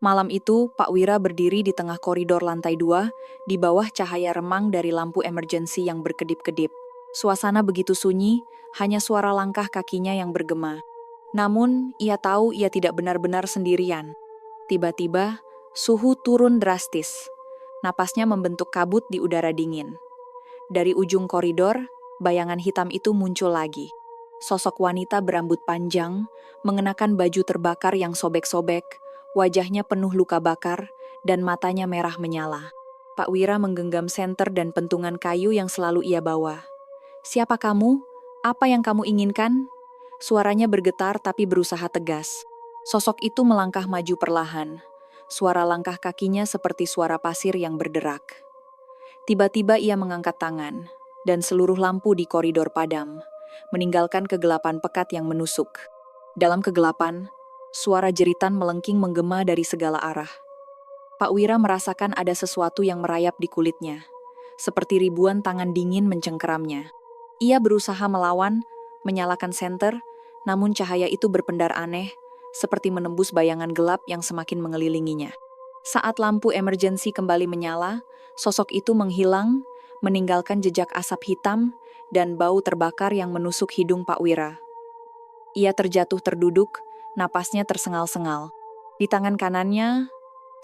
Malam itu, Pak Wira berdiri di tengah koridor lantai 2, di bawah cahaya remang dari lampu emergensi yang berkedip-kedip. Suasana begitu sunyi, hanya suara langkah kakinya yang bergema. Namun, ia tahu ia tidak benar-benar sendirian. Tiba-tiba, suhu turun drastis. Napasnya membentuk kabut di udara dingin. Dari ujung koridor, bayangan hitam itu muncul lagi. Sosok wanita berambut panjang, mengenakan baju terbakar yang sobek-sobek, wajahnya penuh luka bakar, dan matanya merah menyala. Pak Wira menggenggam senter dan pentungan kayu yang selalu ia bawa. "Siapa kamu? Apa yang kamu inginkan?" Suaranya bergetar tapi berusaha tegas. Sosok itu melangkah maju perlahan. Suara langkah kakinya seperti suara pasir yang berderak. Tiba-tiba ia mengangkat tangan, dan seluruh lampu di koridor padam, meninggalkan kegelapan pekat yang menusuk. Dalam kegelapan, suara jeritan melengking menggema dari segala arah. Pak Wira merasakan ada sesuatu yang merayap di kulitnya, seperti ribuan tangan dingin mencengkeramnya. Ia berusaha melawan, menyalakan senter, namun cahaya itu berpendar aneh, seperti menembus bayangan gelap yang semakin mengelilinginya. Saat lampu emergensi kembali menyala, sosok itu menghilang, meninggalkan jejak asap hitam dan bau terbakar yang menusuk hidung Pak Wira. Ia terjatuh terduduk, napasnya tersengal-sengal. Di tangan kanannya,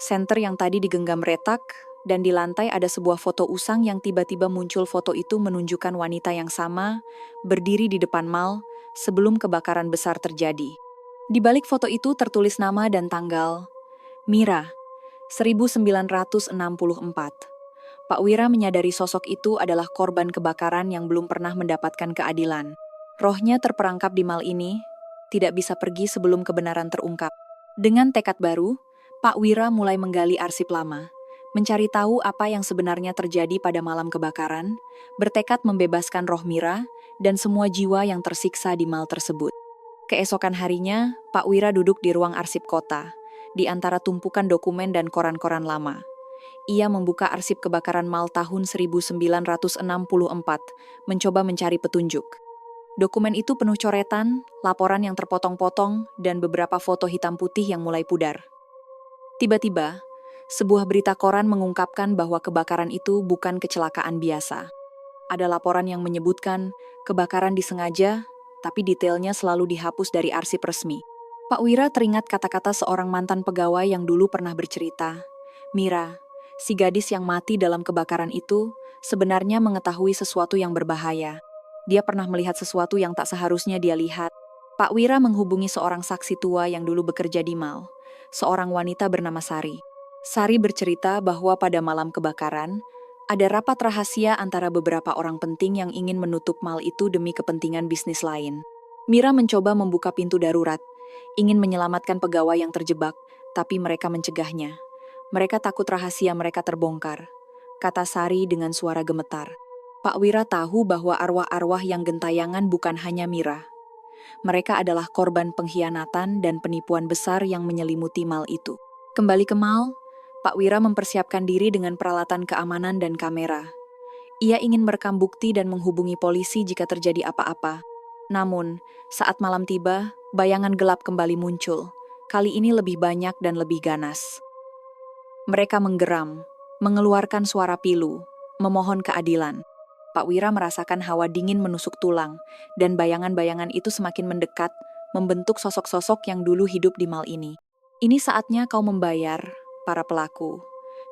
senter yang tadi digenggam retak, dan di lantai ada sebuah foto usang yang tiba-tiba muncul. Foto itu menunjukkan wanita yang sama, berdiri di depan mal, sebelum kebakaran besar terjadi. Di balik foto itu tertulis nama dan tanggal, Mira, 1964. Pak Wira menyadari sosok itu adalah korban kebakaran yang belum pernah mendapatkan keadilan. Rohnya terperangkap di mal ini, tidak bisa pergi sebelum kebenaran terungkap. Dengan tekad baru, Pak Wira mulai menggali arsip lama, mencari tahu apa yang sebenarnya terjadi pada malam kebakaran, bertekad membebaskan roh Mira dan semua jiwa yang tersiksa di mal tersebut. Keesokan harinya, Pak Wira duduk di ruang arsip kota, di antara tumpukan dokumen dan koran-koran lama. Ia membuka arsip kebakaran mal tahun 1964, mencoba mencari petunjuk. Dokumen itu penuh coretan, laporan yang terpotong-potong, dan beberapa foto hitam putih yang mulai pudar. Tiba-tiba, sebuah berita koran mengungkapkan bahwa kebakaran itu bukan kecelakaan biasa. Ada laporan yang menyebutkan kebakaran disengaja, tapi detailnya selalu dihapus dari arsip resmi. Pak Wira teringat kata-kata seorang mantan pegawai yang dulu pernah bercerita. Mira, si gadis yang mati dalam kebakaran itu, sebenarnya mengetahui sesuatu yang berbahaya. Dia pernah melihat sesuatu yang tak seharusnya dia lihat. Pak Wira menghubungi seorang saksi tua yang dulu bekerja di mal, seorang wanita bernama Sari. Sari bercerita bahwa pada malam kebakaran, ada rapat rahasia antara beberapa orang penting yang ingin menutup mal itu demi kepentingan bisnis lain. Mira mencoba membuka pintu darurat, ingin menyelamatkan pegawai yang terjebak, tapi mereka mencegahnya. Mereka takut rahasia mereka terbongkar, kata Sari dengan suara gemetar. Pak Wira tahu bahwa arwah-arwah yang gentayangan bukan hanya Mira. Mereka adalah korban pengkhianatan dan penipuan besar yang menyelimuti mal itu. Kembali ke mal, Pak Wira mempersiapkan diri dengan peralatan keamanan dan kamera. Ia ingin merekam bukti dan menghubungi polisi jika terjadi apa-apa. Namun, saat malam tiba, bayangan gelap kembali muncul. Kali ini lebih banyak dan lebih ganas. Mereka menggeram, mengeluarkan suara pilu, memohon keadilan. Pak Wira merasakan hawa dingin menusuk tulang, dan bayangan-bayangan itu semakin mendekat, membentuk sosok-sosok yang dulu hidup di mal ini. Ini saatnya kau membayar, para pelaku.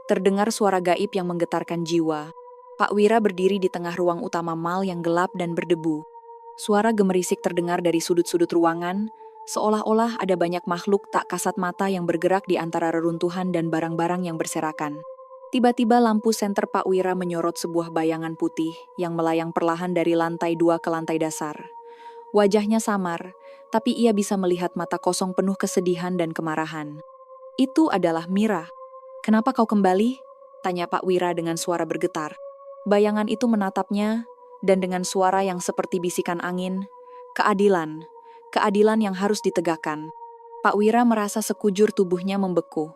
Terdengar suara gaib yang menggetarkan jiwa. Pak Wira berdiri di tengah ruang utama mal yang gelap dan berdebu. Suara gemerisik terdengar dari sudut-sudut ruangan, seolah-olah ada banyak makhluk tak kasat mata yang bergerak di antara reruntuhan dan barang-barang yang berserakan. Tiba-tiba lampu senter Pak Wira menyorot sebuah bayangan putih yang melayang perlahan dari lantai 2 ke lantai dasar. Wajahnya samar, tapi ia bisa melihat mata kosong penuh kesedihan dan kemarahan. Itu adalah Mira. "Kenapa kau kembali?" tanya Pak Wira dengan suara bergetar. Bayangan itu menatapnya, dan dengan suara yang seperti bisikan angin, "Keadilan, keadilan yang harus ditegakkan." Pak Wira merasa sekujur tubuhnya membeku.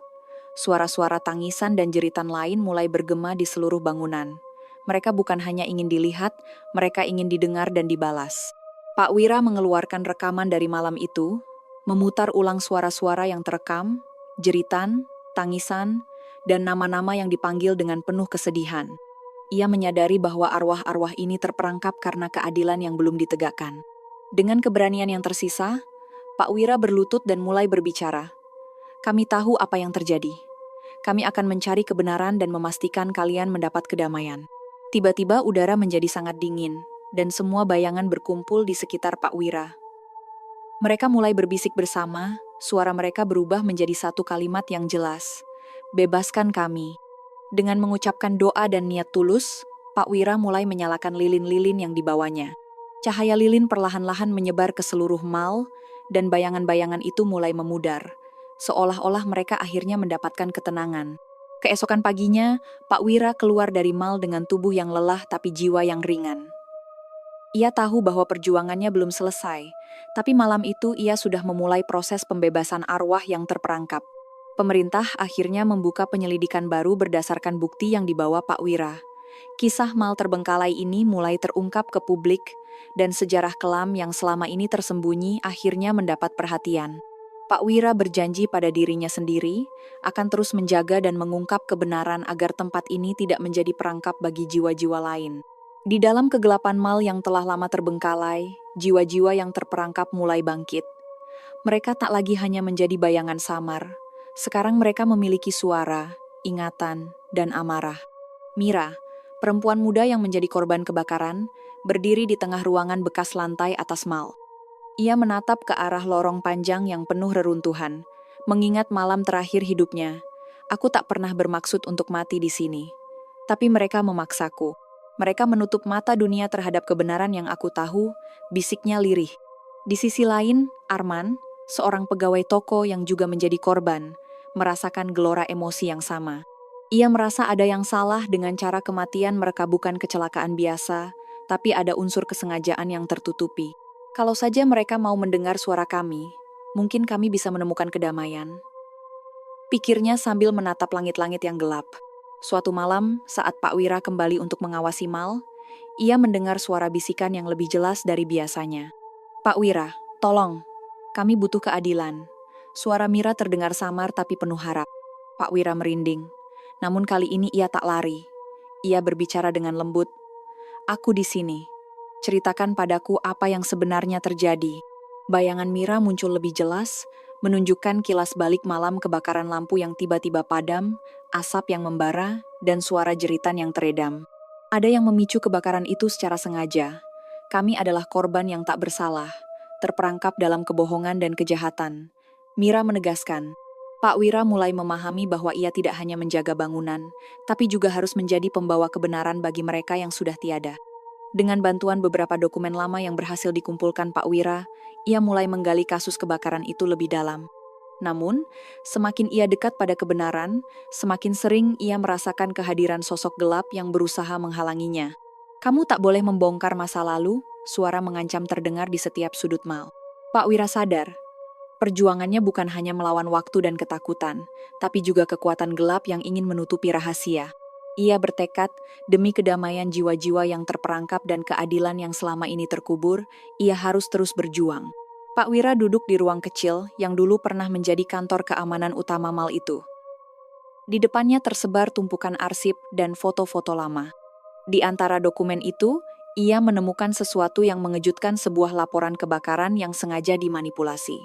Suara-suara tangisan dan jeritan lain mulai bergema di seluruh bangunan. Mereka bukan hanya ingin dilihat, mereka ingin didengar dan dibalas. Pak Wira mengeluarkan rekaman dari malam itu, memutar ulang suara-suara yang terekam, jeritan, tangisan, dan nama-nama yang dipanggil dengan penuh kesedihan. Ia menyadari bahwa arwah-arwah ini terperangkap karena keadilan yang belum ditegakkan. Dengan keberanian yang tersisa, Pak Wira berlutut dan mulai berbicara. Kami tahu apa yang terjadi. Kami akan mencari kebenaran dan memastikan kalian mendapat kedamaian. Tiba-tiba udara menjadi sangat dingin, dan semua bayangan berkumpul di sekitar Pak Wira. Mereka mulai berbisik bersama, suara mereka berubah menjadi satu kalimat yang jelas. Bebaskan kami. Dengan mengucapkan doa dan niat tulus, Pak Wira mulai menyalakan lilin-lilin yang dibawanya. Cahaya lilin perlahan-lahan menyebar ke seluruh mal, dan bayangan-bayangan itu mulai memudar. Seolah-olah mereka akhirnya mendapatkan ketenangan. Keesokan paginya, Pak Wira keluar dari mal dengan tubuh yang lelah tapi jiwa yang ringan. Ia tahu bahwa perjuangannya belum selesai, tapi malam itu ia sudah memulai proses pembebasan arwah yang terperangkap. Pemerintah akhirnya membuka penyelidikan baru berdasarkan bukti yang dibawa Pak Wira. Kisah mal terbengkalai ini mulai terungkap ke publik, dan sejarah kelam yang selama ini tersembunyi akhirnya mendapat perhatian. Pak Wira berjanji pada dirinya sendiri akan terus menjaga dan mengungkap kebenaran agar tempat ini tidak menjadi perangkap bagi jiwa-jiwa lain. Di dalam kegelapan mal yang telah lama terbengkalai, jiwa-jiwa yang terperangkap mulai bangkit. Mereka tak lagi hanya menjadi bayangan samar. Sekarang mereka memiliki suara, ingatan, dan amarah. Mira, perempuan muda yang menjadi korban kebakaran, berdiri di tengah ruangan bekas lantai atas mal. Ia menatap ke arah lorong panjang yang penuh reruntuhan, mengingat malam terakhir hidupnya. Aku tak pernah bermaksud untuk mati di sini. Tapi mereka memaksaku. Mereka menutup mata dunia terhadap kebenaran yang aku tahu, bisiknya lirih. Di sisi lain, Arman, seorang pegawai toko yang juga menjadi korban, merasakan gelora emosi yang sama. Ia merasa ada yang salah dengan cara kematian mereka bukan kecelakaan biasa, tapi ada unsur kesengajaan yang tertutupi. Kalau saja mereka mau mendengar suara kami, mungkin kami bisa menemukan kedamaian. Pikirnya sambil menatap langit-langit yang gelap. Suatu malam, saat Pak Wira kembali untuk mengawasi mal, ia mendengar suara bisikan yang lebih jelas dari biasanya. Pak Wira, tolong, kami butuh keadilan. Suara Mira terdengar samar tapi penuh harap. Pak Wira merinding, namun kali ini ia tak lari. Ia berbicara dengan lembut. Aku di sini. Ceritakan padaku apa yang sebenarnya terjadi. Bayangan Mira muncul lebih jelas, menunjukkan kilas balik malam kebakaran lampu yang tiba-tiba padam, asap yang membara, dan suara jeritan yang teredam. Ada yang memicu kebakaran itu secara sengaja. Kami adalah korban yang tak bersalah, terperangkap dalam kebohongan dan kejahatan. Mira menegaskan. Pak Wira mulai memahami bahwa ia tidak hanya menjaga bangunan, tapi juga harus menjadi pembawa kebenaran bagi mereka yang sudah tiada. Dengan bantuan beberapa dokumen lama yang berhasil dikumpulkan Pak Wira, ia mulai menggali kasus kebakaran itu lebih dalam. Namun, semakin ia dekat pada kebenaran, semakin sering ia merasakan kehadiran sosok gelap yang berusaha menghalanginya. Kamu tak boleh membongkar masa lalu, suara mengancam terdengar di setiap sudut mal. Pak Wira sadar, perjuangannya bukan hanya melawan waktu dan ketakutan, tapi juga kekuatan gelap yang ingin menutupi rahasia. Ia bertekad, demi kedamaian jiwa-jiwa yang terperangkap dan keadilan yang selama ini terkubur, ia harus terus berjuang. Pak Wira duduk di ruang kecil yang dulu pernah menjadi kantor keamanan utama mal itu. Di depannya tersebar tumpukan arsip dan foto-foto lama. Di antara dokumen itu, ia menemukan sesuatu yang mengejutkan, sebuah laporan kebakaran yang sengaja dimanipulasi.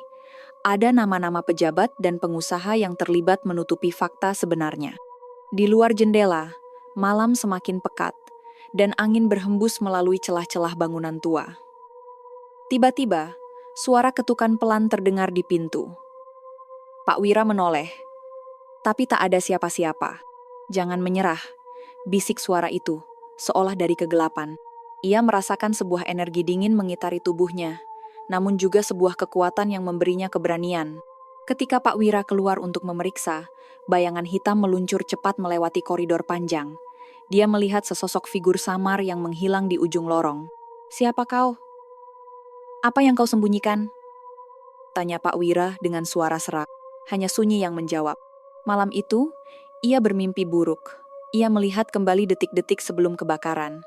Ada nama-nama pejabat dan pengusaha yang terlibat menutupi fakta sebenarnya. Di luar jendela, malam semakin pekat, dan angin berhembus melalui celah-celah bangunan tua. Tiba-tiba, suara ketukan pelan terdengar di pintu. Pak Wira menoleh, tapi tak ada siapa-siapa. Jangan menyerah, bisik suara itu, seolah dari kegelapan. Ia merasakan sebuah energi dingin mengitari tubuhnya, namun juga sebuah kekuatan yang memberinya keberanian. Ketika Pak Wira keluar untuk memeriksa, bayangan hitam meluncur cepat melewati koridor panjang. Dia melihat sesosok figur samar yang menghilang di ujung lorong. Siapa kau? Apa yang kau sembunyikan? Tanya Pak Wira dengan suara serak. Hanya Sunyi yang menjawab. Malam itu, ia bermimpi buruk. Ia melihat kembali detik-detik sebelum kebakaran.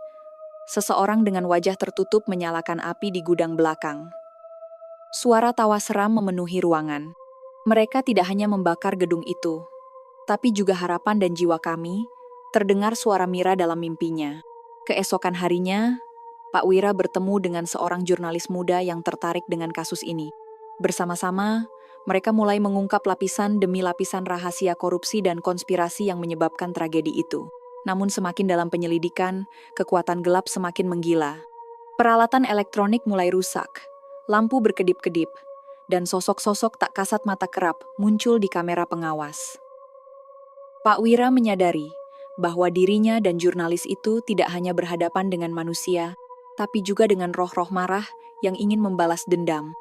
Seseorang dengan wajah tertutup menyalakan api di gudang belakang. Suara tawa seram memenuhi ruangan. Mereka tidak hanya membakar gedung itu. tapi juga harapan dan jiwa kami, terdengar suara Mira dalam mimpinya. Keesokan harinya, Pak Wira bertemu dengan seorang jurnalis muda yang tertarik dengan kasus ini. Bersama-sama, mereka mulai mengungkap lapisan demi lapisan rahasia korupsi dan konspirasi yang menyebabkan tragedi itu. Namun semakin dalam penyelidikan, kekuatan gelap semakin menggila. Peralatan elektronik mulai rusak, lampu berkedip-kedip, dan sosok-sosok tak kasat mata kerap muncul di kamera pengawas. Pak Wira menyadari bahwa dirinya dan jurnalis itu tidak hanya berhadapan dengan manusia, tapi juga dengan roh-roh marah yang ingin membalas dendam.